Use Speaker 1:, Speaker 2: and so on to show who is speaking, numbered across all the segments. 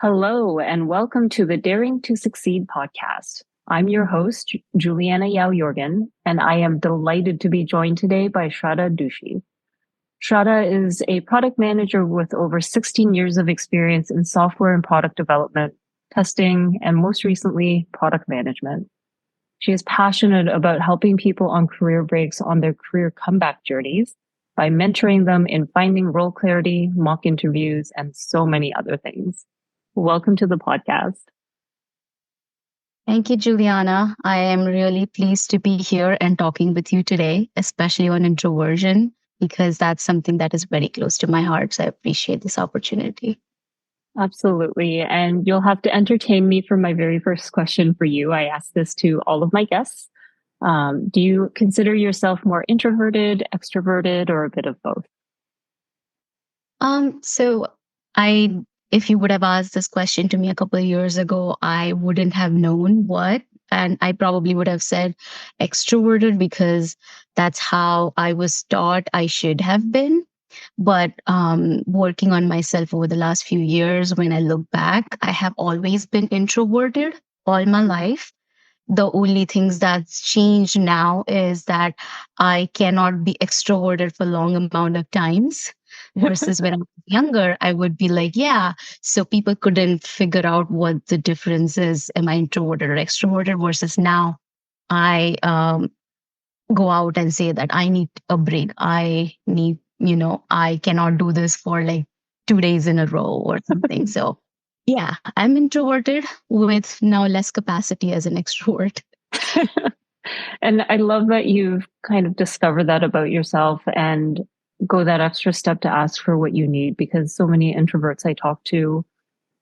Speaker 1: Hello, and welcome to the Daring to Succeed podcast. I'm your host, Juliana Yao Jorgen, and I am delighted to be joined today by Shradha Doshi. Shradha is a product manager with over 16 years of experience in software and product development, testing, and most recently, product management. She is passionate about helping people on career breaks on their career comeback journeys by mentoring them in finding role clarity, mock interviews, and so many other things. Welcome to the podcast.
Speaker 2: Thank you, Juliana. I am really pleased to be here and talking with you today, especially on introversion, because that's something that is very close to my heart. So I appreciate this opportunity.
Speaker 1: Absolutely. And you'll have to entertain me for my very first question for you. I ask this to all of my guests. Do you consider yourself more introverted, extroverted, or a bit of both?
Speaker 2: So I, if you would have asked this question to me a couple of years ago, I wouldn't have known what, and I probably would have said extroverted because that's how I was taught I should have been. But working on myself over the last few years, when I look back, I have always been introverted all my life. The only things that's changed now is that I cannot be extroverted for long amount of times versus when I was younger, I would be like, yeah. So people couldn't figure out what the difference is. Am I introverted or extroverted versus now I go out and say that I need a break. I need, I cannot do this for like 2 days in a row or something. So yeah, I'm introverted with now less capacity as an extrovert.
Speaker 1: And I love that you've kind of discovered that about yourself and go that extra step to ask for what you need, because so many introverts I talk to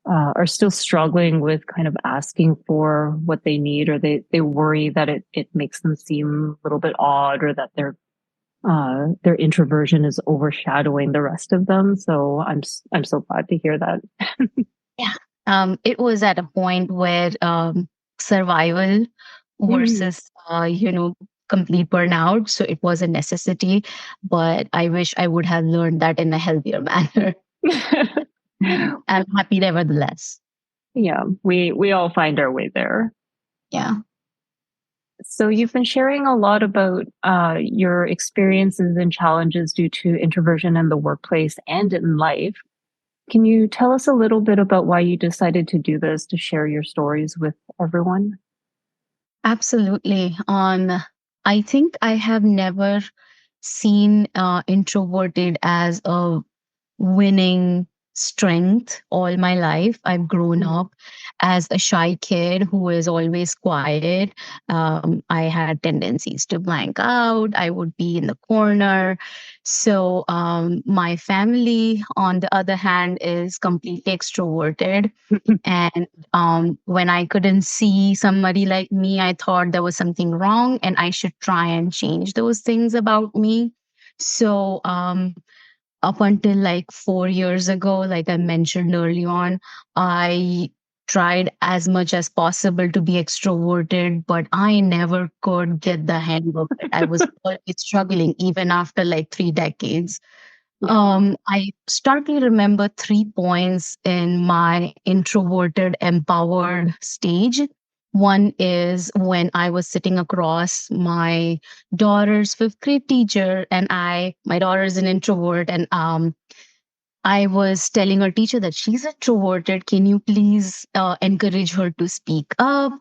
Speaker 1: are still struggling with kind of asking for what they need, or they worry that it makes them seem a little bit odd, or that their introversion is overshadowing the rest of them. So I'm so glad to hear that.
Speaker 2: Yeah. It was at a point where survival versus, complete burnout. So it was a necessity, but I wish I would have learned that in a healthier manner. I'm happy nevertheless.
Speaker 1: Yeah, we all find our way there.
Speaker 2: Yeah.
Speaker 1: So you've been sharing a lot about your experiences and challenges due to introversion in the workplace and in life. Can you tell us a little bit about why you decided to do this, to share your stories with everyone?
Speaker 2: Absolutely. I think I have never seen introverted as a winning strength all my life. I've grown up as a shy kid who is always quiet. I had tendencies to blank out. I would be in the corner. So my family, on the other hand, is completely extroverted. And when I couldn't see somebody like me, I thought there was something wrong and I should try and change those things about me. So up until like 4 years ago, like I mentioned early on, I tried as much as possible to be extroverted, but I never could get the hang of it. I was always struggling, even after like 3 decades. I starkly remember 3 points in my introverted, empowered stage. One is when I was sitting across my daughter's fifth grade teacher, and my daughter is an introvert, and I was telling her teacher that she's introverted. Can you please encourage her to speak up?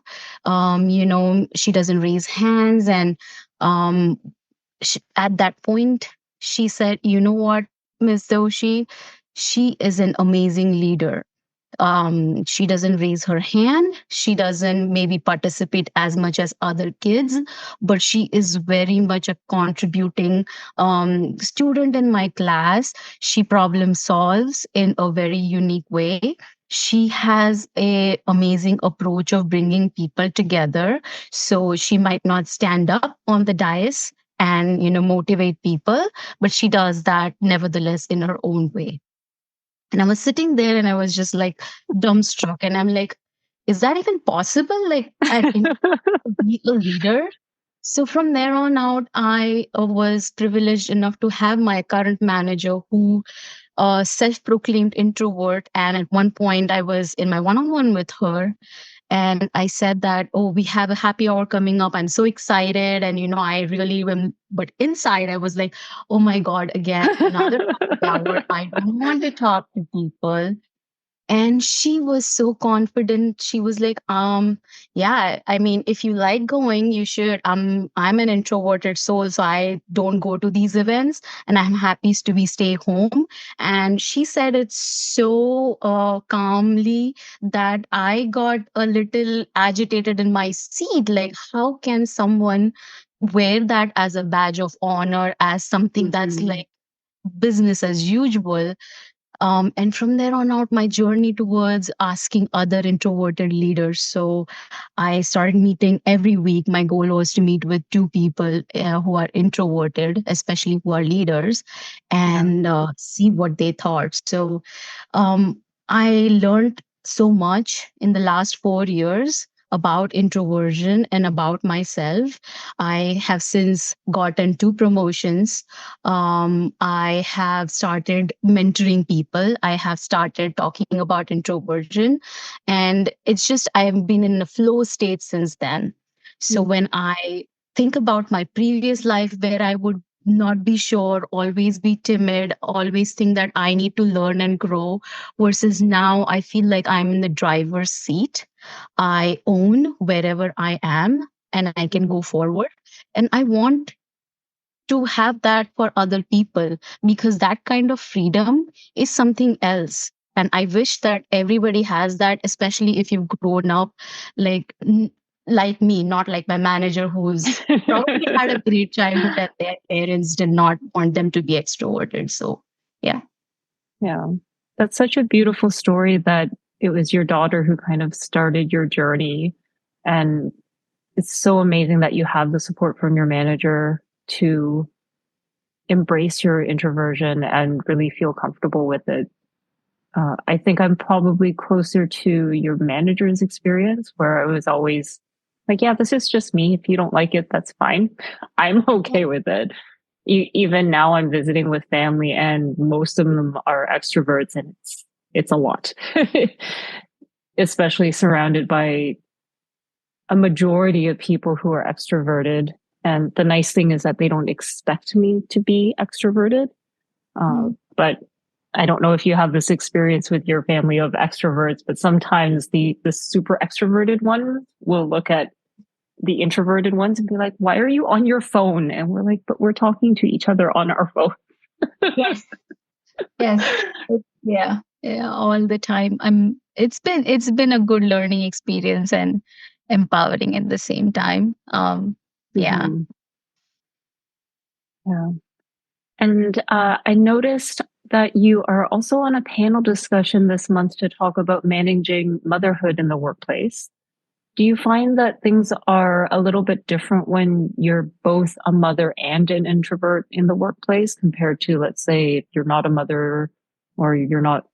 Speaker 2: She doesn't raise hands, and um, at that point, she said, "You know what, Miss Doshi, she is an amazing leader. She doesn't raise her hand. She doesn't maybe participate as much as other kids, but she is very much a contributing student in my class. She problem solves in a very unique way. She has a amazing approach of bringing people together. So she might not stand up on the dais and motivate people, but she does that nevertheless in her own way." And I was sitting there and I was just like dumbstruck. And I'm like, is that even possible? Like, I can be a leader. So from there on out, I was privileged enough to have my current manager who self-proclaimed introvert. And at one point, I was in my one-on-one with her, and I said that, oh, we have a happy hour coming up. I'm so excited, and I really am. But inside, I was like, oh my god, again another happy hour. I don't want to talk to people. And she was so confident. She was like, yeah, I mean, if you like going, you should. I'm an introverted soul, so I don't go to these events, and I'm happy to be stay home. And she said it so calmly that I got a little agitated in my seat. Like, how can someone wear that as a badge of honor, as something that's
Speaker 1: Mhm.
Speaker 2: like business as usual? And from there on out, my journey towards asking other introverted leaders. So I started meeting every week. My goal was to meet with two people who are introverted, especially who are leaders,
Speaker 1: Yeah.
Speaker 2: and see what they thought. So I learned so much in the last 4 years about introversion and about myself. I have since gotten two promotions. I have started mentoring people. I have started talking about introversion. And it's just, I have been in a flow state since then. So
Speaker 1: Mm.
Speaker 2: when I think about my previous life where I would not be sure, always be timid, always think that I need to learn and grow, versus now I feel like I'm in the driver's seat. I own wherever I am and I can go
Speaker 1: Mhm.
Speaker 2: forward. And I want to have that for other people, because that kind of freedom is something else. And I wish that everybody has that, especially if you've grown up like like me, not like my manager who's probably had a great childhood and their parents did not want them to be extroverted. So yeah.
Speaker 1: Yeah. That's such a beautiful story that it was your daughter who kind of started your journey. And it's so amazing that you have the support from your manager to embrace your introversion and really feel comfortable with it. I think I'm probably closer to your manager's experience, where I was always like, yeah, this is just me. If you don't like it, that's fine. I'm okay with it. Even now, I'm visiting with family, and most of them are extroverts, and it's a lot, especially surrounded by a majority of people who are extroverted. And the nice thing is that they don't expect me to be extroverted. But I don't know if you have this experience with your family of extroverts, but sometimes the super extroverted ones will look at the introverted ones and be like, "Why are you on your phone?" And we're like, "But we're talking to each other on our phone."
Speaker 2: Yes. Yes. Yeah. Yeah. All the time. It's been a good learning experience and empowering at the same time. Yeah.
Speaker 1: Mhm. Yeah. And I noticed that you are also on a panel discussion this month to talk about managing motherhood in the workplace. Do you find that things are a little bit different when you're both a mother and an introvert in the workplace compared to, let's say, if you're not a mother or you're not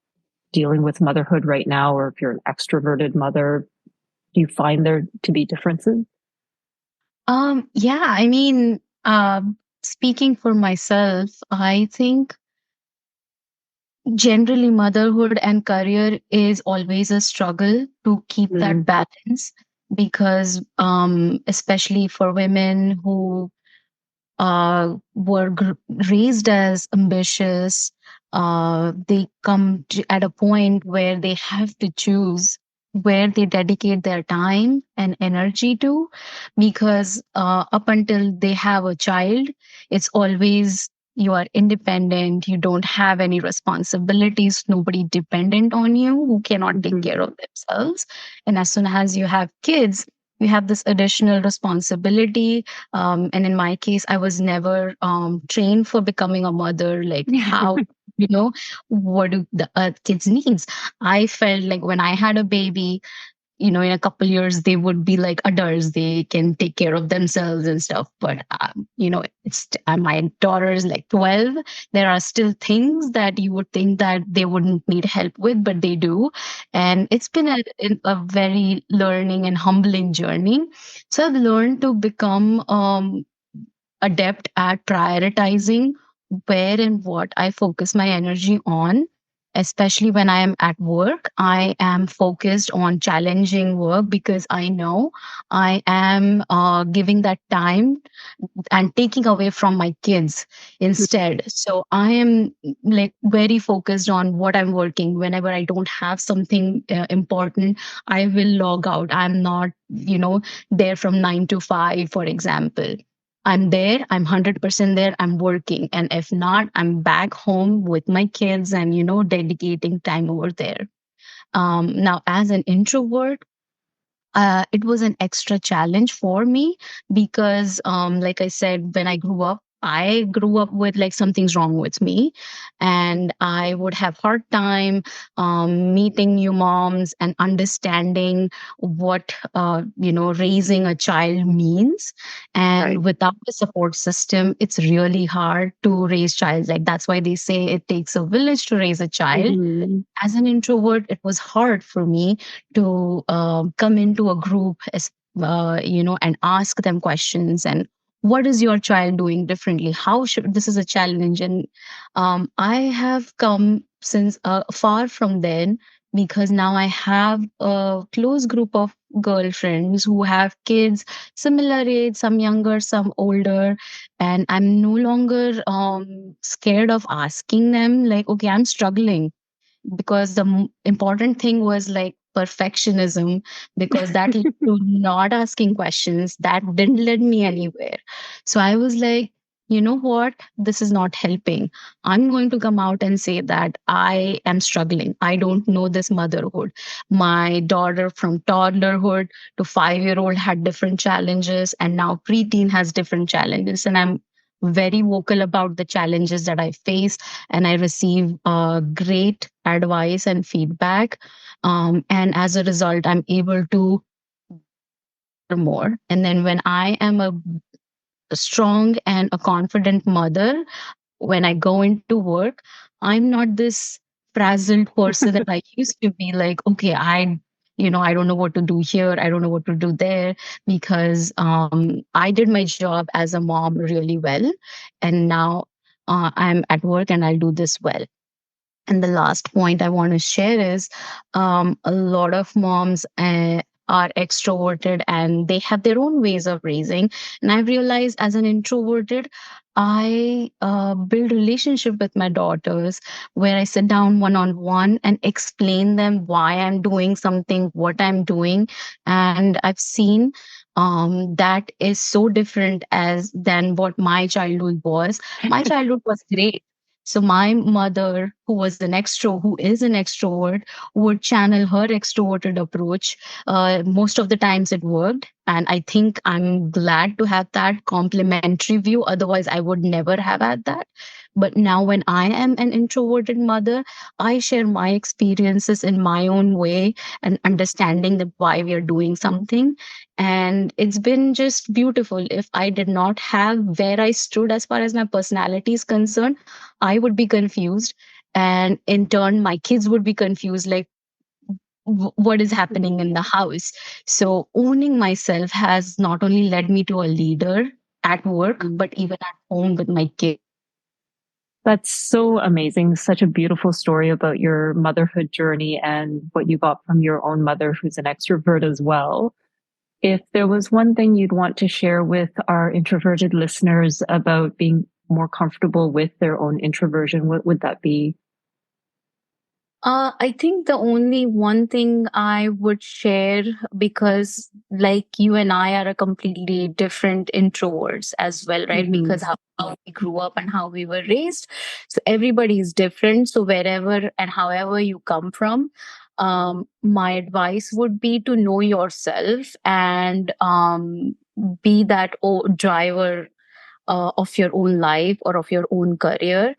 Speaker 1: dealing with motherhood right now, or if you're an extroverted mother? Do you find there to be differences?
Speaker 2: Yeah, I mean, speaking for myself, I think generally motherhood and career is always a struggle to keep that
Speaker 1: Mm,
Speaker 2: balance, because especially for women who were raised as ambitious, they come at a point where they have to choose where they dedicate their time and energy to, because up until they have a child, it's always you are independent, you don't have any responsibilities, nobody dependent on you who cannot take
Speaker 1: mhm,
Speaker 2: care of themselves. And as soon as you have kids, you have this additional responsibility. And in my case, I was never trained for becoming a mother, like how, you know, what do the kids needs. I felt like when I had a baby, in a couple years they would be like adults, they can take care of themselves and stuff. But it's my daughter is like 12. There are still things that you would think that they wouldn't need help with, but they do. And it's been a very learning and humbling journey. So I've learned to become adept at prioritizing where and what I focus my energy on, especially when I am at work. I am focused on challenging work because I know I am giving that time and taking away from my kids instead. So I am like very focused on what I'm working. Whenever I don't have something important, I will log out. I'm not, there from 9 to 5, for example. I'm there, I'm 100% there, I'm working. And if not, I'm back home with my kids and, dedicating time over there. Now, as an introvert, it was an extra challenge for me because, like I said, when I grew up with like something's wrong with me, and I would have hard time meeting new moms and understanding what raising a child means.
Speaker 1: Right.
Speaker 2: And without a support system, it's really hard to raise child. Like that's why they say it takes a village to raise a child.
Speaker 1: Hmm.
Speaker 2: As an introvert, it was hard for me to come into a group, and ask them questions. And what is your child doing differently? How should this is a challenge? And I have come since far from then, because now I have a close group of girlfriends who have kids similar age, some younger, some older, and I'm no longer scared of asking them like, okay, I'm struggling, because the important thing was like perfectionism, because that led to not asking questions that didn't lead me anywhere. So I was like, you know what, this is not helping. I'm going to come out and say that I am struggling. I don't know this motherhood. My daughter from toddlerhood to 5-year old had different challenges, and now preteen has different challenges, and I'm very vocal about the challenges that I face, and I receive great advice and feedback. And as a result, I'm able to more. And then when I am a strong and a confident mother, when I go into work, I'm not this frazzled person that I used to be like, okay, I don't know what to do here. I don't know what to do there, because I did my job as a mom really well. And now I'm at work and I'll do this well. And the last point I want to share is a lot of moms are extroverted and they have their own ways of raising. And I've realized as an introverted, I build relationship with my daughters where I sit down one on one and explain them why I'm doing something, what I'm doing. And I've seen that is so different as than what my childhood was. My childhood was great. So my mother, who is an extrovert, would channel her extroverted approach. Most of the times it worked. And I think I'm glad to have that complementary view. Otherwise, I would never have had that. But now, when I am an introverted mother, I share my experiences in my own way and understanding that why we are doing something. And it's been just beautiful. If I did not have where I stood as far as my personality is concerned, I would be confused. And in turn, my kids would be confused like, what is happening in the house? So, owning myself has not only led me to a leader at work, but even at home with my kids.
Speaker 1: That's so amazing. Such a beautiful story about your motherhood journey and what you got from your own mother, who's an extrovert as well. If there was one thing you'd want to share with our introverted listeners about being more comfortable with their own introversion, what would that be?
Speaker 2: I think the only one thing I would share, because like you and I are a completely different introverts as well, right?
Speaker 1: Mm-hmm.
Speaker 2: Because how we grew up and how we were raised. So everybody is different. So wherever and however you come from, my advice would be to know yourself and be that driver of your own life or of your own career,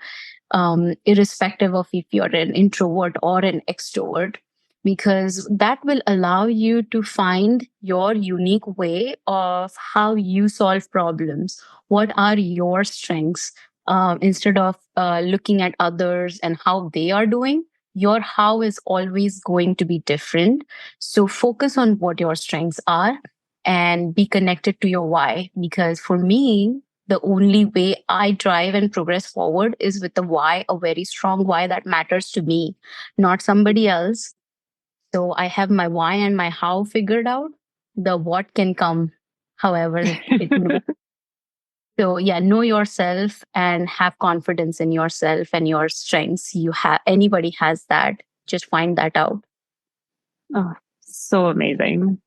Speaker 2: irrespective of if you're an introvert or an extrovert. because that will allow you to find your unique way of how you solve problems. What are your strengths? Instead of looking at others and how they are doing, your how is always going to be different. So focus on what your strengths are and be connected to your why. Because for me, the only way I drive and progress forward is with the why, a very strong why that matters to me, not somebody else. So I have my why and my how figured out. The what can come, however it would. So yeah, know yourself and have confidence in yourself and your strengths. You have anybody has that. Just find that out.
Speaker 1: Oh, so amazing.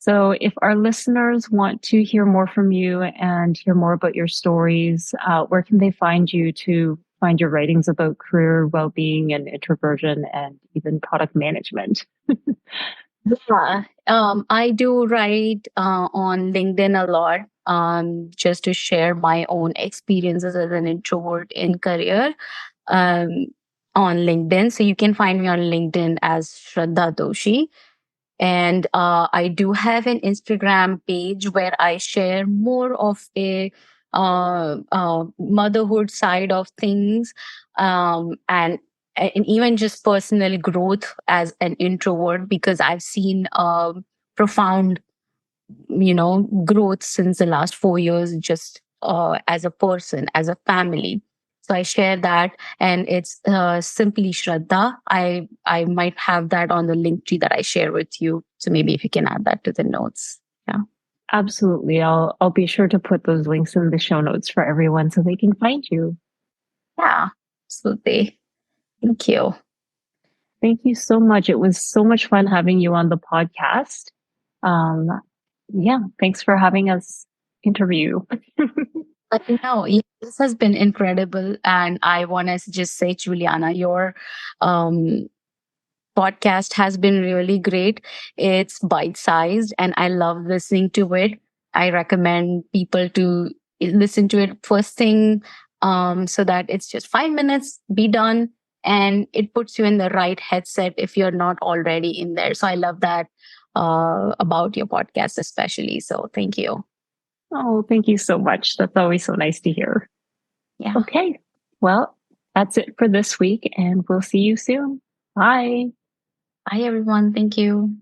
Speaker 1: So, if our listeners want to hear more from you and hear more about your stories, where can they find you to find your writings about career well-being and introversion and even product management?
Speaker 2: Yeah, I do write on LinkedIn a lot, just to share my own experiences as an introvert in career, um, on LinkedIn. So you can find me on LinkedIn as Shradha Doshi. And I do have an Instagram page where I share more of a motherhood side of things, and even just personal growth as an introvert, because I've seen profound, growth since the last 4 years, just as a person, as a family. So I share that, and it's simply Shraddha. I might have that on the link tree that I share with you. So maybe if you can add that to the notes. Yeah.
Speaker 1: Absolutely. I'll be sure to put those links in the show notes for everyone so they can find you.
Speaker 2: Yeah. Absolutely. Thank you.
Speaker 1: Thank you so much. It was so much fun having you on the podcast. Um, yeah, thanks for having us interview.
Speaker 2: No, this has been incredible. And I want to just say, Juliana, your um, podcast has been really great. It's bite sized and I love listening to it. I recommend people to listen to it first thing, so that it's just 5 minutes, be done, and it puts you in the right headset if you're not already in there. So I love that about your podcast, especially. So thank you.
Speaker 1: Oh, thank you so much. That's always so nice to hear.
Speaker 2: Yeah.
Speaker 1: Okay. Well, that's it for this week, and we'll see you soon. Bye.
Speaker 2: Bye, everyone. Thank you.